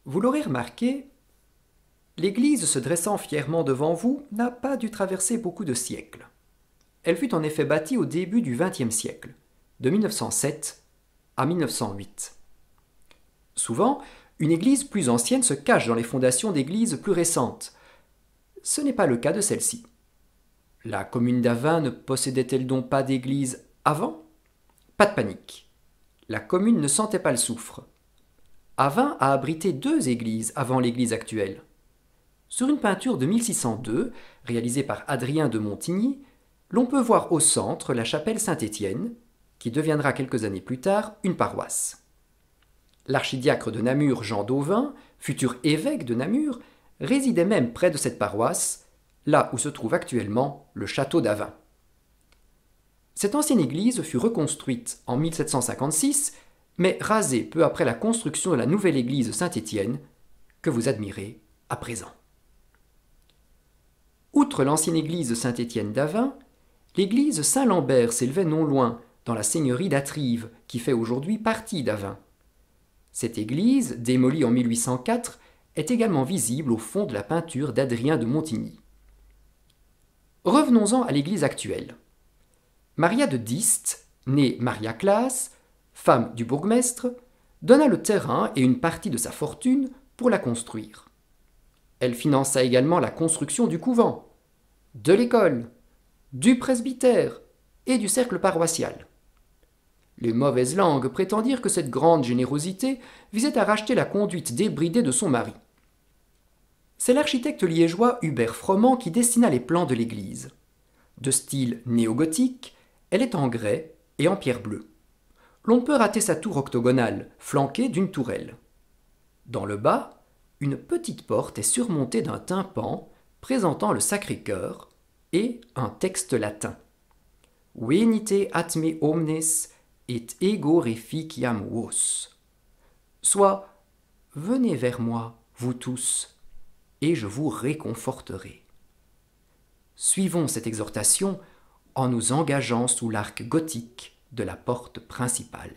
Vous l'aurez remarqué, l'église se dressant fièrement devant vous n'a pas dû traverser beaucoup de siècles. Elle fut en effet bâtie au début du XXe siècle, de 1907 à 1908. Souvent, une église plus ancienne se cache dans les fondations d'églises plus récentes. Ce n'est pas le cas de celle-ci. La commune d'Avin ne possédait-elle donc pas d'église avant? Pas de panique. La commune ne sentait pas le soufre. Avin a abrité deux églises avant l'église actuelle. Sur une peinture de 1602, réalisée par Adrien de Montigny, l'on peut voir au centre la chapelle Saint-Étienne, qui deviendra quelques années plus tard une paroisse. L'archidiacre de Namur Jean d'Auvin, futur évêque de Namur, résidait même près de cette paroisse, là où se trouve actuellement le château d'Avin. Cette ancienne église fut reconstruite en 1756, mais rasée peu après la construction de la nouvelle église Saint-Étienne, que vous admirez à présent. Outre l'ancienne église Saint-Étienne d'Avin, l'église Saint-Lambert s'élevait non loin, dans la seigneurie d'Atrives, qui fait aujourd'hui partie d'Avin. Cette église, démolie en 1804, est également visible au fond de la peinture d'Adrien de Montigny. Revenons-en à l'église actuelle. Maria de Diest, née Maria Claes, femme du bourgmestre, donna le terrain et une partie de sa fortune pour la construire. Elle finança également la construction du couvent, de l'école, du presbytère et du cercle paroissial. Les mauvaises langues prétendirent que cette grande générosité visait à racheter la conduite débridée de son mari. C'est l'architecte liégeois Hubert Froment qui dessina les plans de l'église. De style néo-gothique, elle est en grès et en pierre bleue. L'on peut rater sa tour octogonale, flanquée d'une tourelle. Dans le bas, une petite porte est surmontée d'un tympan présentant le Sacré-Cœur et un texte latin. Venite at me omnes et ego reficiam vos. Soit, venez vers moi, vous tous, et je vous réconforterai. Suivons cette exhortation en nous engageant sous l'arc gothique de la porte principale.